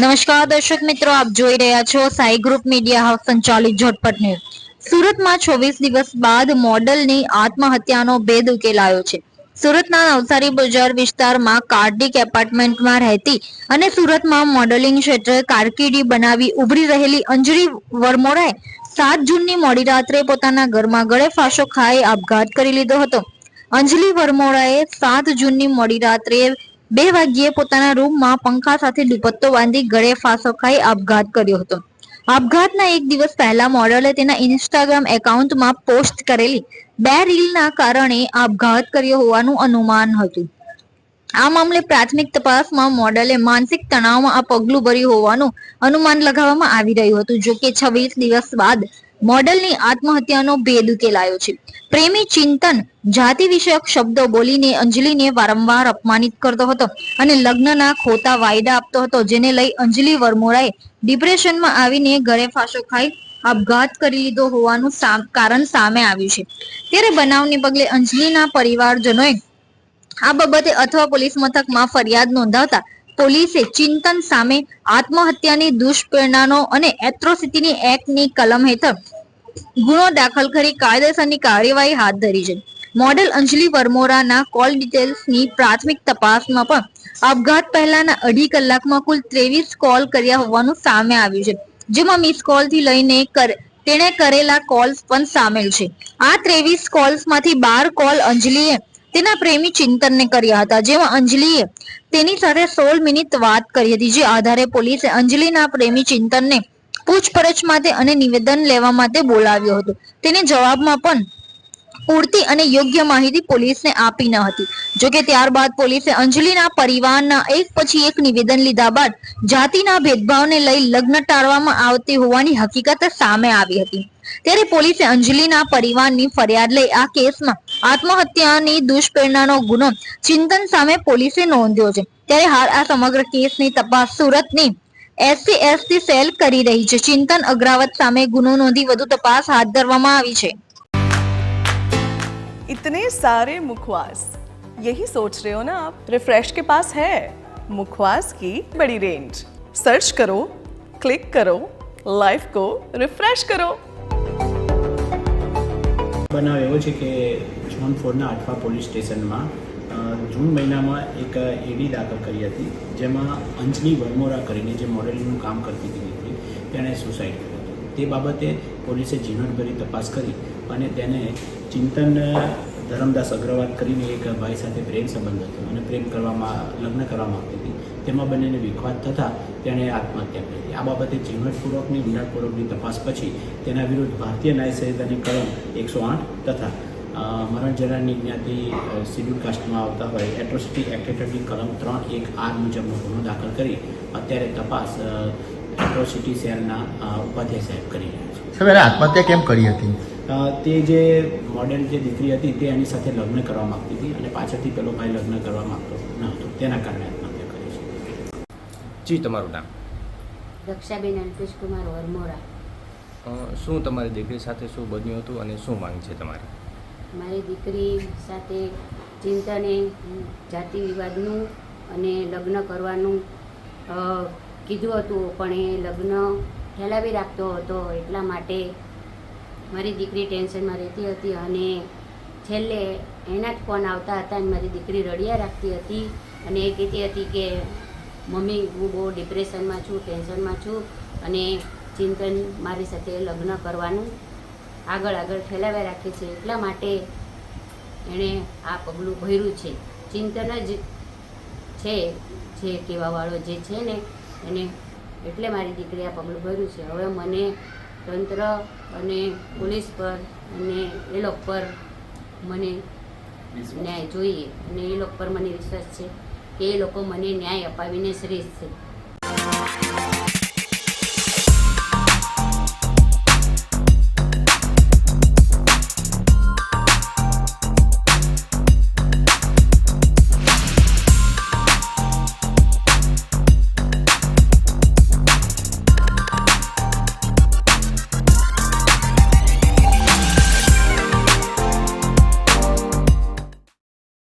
નમસ્કાર દર્શક મિત્રો, આપ જોઈ રહ્યા છો સાઈ ગ્રુપ મીડિયા હાઉસ સંચાલિત ઝટપટ ન્યૂઝ. સુરતમાં 24 દિવસ બાદ મોડલની આત્મહત્યાનો ભેદ ઉકેલાયો છે. સુરતના નવસારી બજાર વિસ્તારમાં કાર્ડિક એપાર્ટમેન્ટમાં રહેતી અને સુરતમાં મોડેલિંગ ક્ષેત્રે કારકિર્દી બનાવી ઉભરી રહેલી અંજલિ વરમોરાએ 7 જૂનની મોડી રાત્રે પોતાના ઘરમાં ગળે ફાંસો ખાઈ આપઘાત કરી લીધો હતો. અંજલિ વરમોરાએ 7 જૂનની મોડી રાત્રે 2 વાગ્યે પોતાના રૂમમાં પંખા સાથે દુપટ્ટો બાંધી ગળે ફાંસો ખાઈ આપઘાત કર્યો હતો. આપઘાતના એક દિવસ પહેલા મોડલે તેના ઇન્સ્ટાગ્રામ એકાઉન્ટમાં પોસ્ટ કરેલી 2 રીલના કારણે આપઘાત કર્યો હોવાનું અનુમાન હતું. આ મામલે પ્રાથમિક તપાસમાં મોડલે માનસિક તણાવમાં આ પગલું ભર્યું હોવાનું અનુમાન લગાવવામાં આવી રહ્યું હતું. જો કે 26 દિવસ બાદ મોડલની આત્મહત્યાનો ભેદ ઉકેલાયો છે. પ્રેમી ચિંતન જાતિ વિષયક શબ્દો બોલીને અંજલિને વારંવાર અપમાનિત કરતો હતો અને લગ્નના ખોટા વાયદા આપતો હતો, જેને લઈ અંજલિ વરમોરાએ ડિપ્રેશનમાં આવીને ગળે ફાંસો ખાઈ આપઘાત કરી લીધો હોવાનું કારણ સામે આવ્યું છે. ત્યારે બનાવને પગલે અંજલિના પરિવારજનોએ આ બાબતે અથવા પોલીસ મથકમાં ફરિયાદ નોંધાવતા પોલીસે ચિંતન સામે આત્મહત્યાની દુષ્પ્રેરણાનો અને એટ્રોસિટીની એક્ટની કલમ હેઠળ ગુનો દાખલ કરી કાયદેસરની કાર્યવાહી હાથ ધરી છે. મોડેલ અંજલિ વરમોરાના કોલ ડિટેલ્સની પ્રાથમિક તપાસમાં પણ આપઘાત પહેલાના 2.5 કલાકમાં કુલ 23 કોલ કર્યા હોવાનું સામે આવ્યું છે, જેમાં મિસ કોલથી લઈને તેણે કરેલા કોલ્સ પણ સામેલ છે. આ 23 કોલ્સમાંથી 12 કોલ અંજલિએ તેના પ્રેમી ચિંતનને કર્યા હતા, જેમાં અંજલિએ તેની સાથે 16 મિનિટ વાત કરી હતી. જે આધારે પોલીસે અંજલિના પ્રેમી ચિંતનને પૂછપરછ માટે અને નિવેદન લેવા માટે બોલાવ્યો હતો. તેને જવાબમાં પણ પૂરતી અને યોગ્ય માહિતી પોલીસને આપી ન હતી. જોકે ત્યારબાદ પોલીસે અંજલિના પરિવારના એક પછી એક નિવેદન લીધા બાદ જાતિના ભેદભાવને લઈ લગ્ન ટાળવામાં આવતી હોવાની હકીકત સામે આવી હતી. ત્યારે પોલીસે અંજલિના પરિવારની ફરિયાદ લઈ આ કેસમાં આત્મહત્યાની દુષ્પ્રેરણાનો ગુનો ચિંતન સામે પોલીસે નોંધ્યો છે. ત્યારે હાલ આ સમગ્ર કેસની તપાસ સુરતની SC/ST સેલ કરી રહી છે. ચિંતન અગ્રવાલ સામે ગુનો નોંધી વધુ તપાસ હાથ ધરવામાં આવી છે. इतने सारे मुखवास, यही सोच रहे हो ना आप? रिफ्रेश के पास है मुखवास की बड़ी रेंज. सर्च करो, क्लिक करो, लाइफ को रिफ्रेश करो. બનાવ એવો છે કે ઝોન 4ના આઠવા પોલીસ સ્ટેશનમાં જૂન મહિનામાં એક એડી દાખલ કરી હતી, જેમાં અંજલિ વરમોરા કરીને જે મોડેલિંગનું કામ કરતી હતી તેણે સુસાઇડ કર્યું હતું. તે બાબતે પોલીસે ઝીણવટભરી તપાસ કરી અને તેને ચિંતન ધરમદાસ અગ્રવાલ કરીને એક ભાઈ સાથે પ્રેમ સંબંધ હતો અને લગ્ન કરવા માંગતી હતી. તેમાં બંનેને વિખવાદ થતાં તેણે આત્મહત્યા કરી હતી. આ બાબતે ઝીણવટપૂર્વકની ઊંડાણપૂર્વકની તપાસ પછી તેના વિરુદ્ધ ભારતીય ન્યાય સંહિતાની કલમ 108 તથા મરણ જનારની જ્ઞાતિ શિડ્યુલ કાસ્ટમાં આવતા હોય એટ્રોસિટી એક્ટ હેઠળની કલમ 3(1)R મુજબનો ગુનો દાખલ કરી અત્યારે તપાસ એટ્રોસિટી સેલના ઉપાધ્યાય સાહેબ કરી રહ્યા છે. સાહેબ, એને આત્મહત્યા કેમ કરી હતી? તે જે મોડેલ જે દીકરી હતી તે એની સાથે લગ્ન કરવા માગતી હતી અને પાછળથી પેલો ભાઈ લગ્ન કરવા માગતો ન હતો, તેના કારણે આત્મહત્યા કરી છે. જી, તમારું નામ? રક્ષાબેન અલ્પેશ કુમાર વરમોરા. શું તમારી દીકરી સાથે શું બન્યું હતું અને શું માંગ છે તમારી? મારી દીકરી સાથે ચિંતને જાતિ વિવાદનું અને લગ્ન કરવાનું કીધું હતું, પણ એ લગ્ન ઠેલાવી રાખતો હતો. એટલા માટે મારી દીકરી ટેન્શનમાં રહેતી હતી અને છેલ્લે એના જ ફોન આવતા હતા અને મારી દીકરી રડ્યા રાખતી હતી અને એ કહેતી હતી કે મમ્મી, હું બહુ ડિપ્રેશનમાં છું, ટેન્શનમાં છું અને ચિંતન મારી સાથે લગ્ન કરવાનું આગળ ફેલાવ્યા રાખે છે. એટલા માટે એણે આ પગલું ભર્યું છે. ચિંતન જ છે જે કહેવાવાળો જે છે ને એને, એટલે મારી દીકરી આ પગલું ભર્યું છે. હવે મને તંત્ર અને પોલીસ પર અને એ લોકો પર મને ન્યાય જોઈએ અને એ લોકો પર મને વિશ્વાસ છે કે એ લોકો મને ન્યાય અપાવીને શ્રેષ્ઠ છે.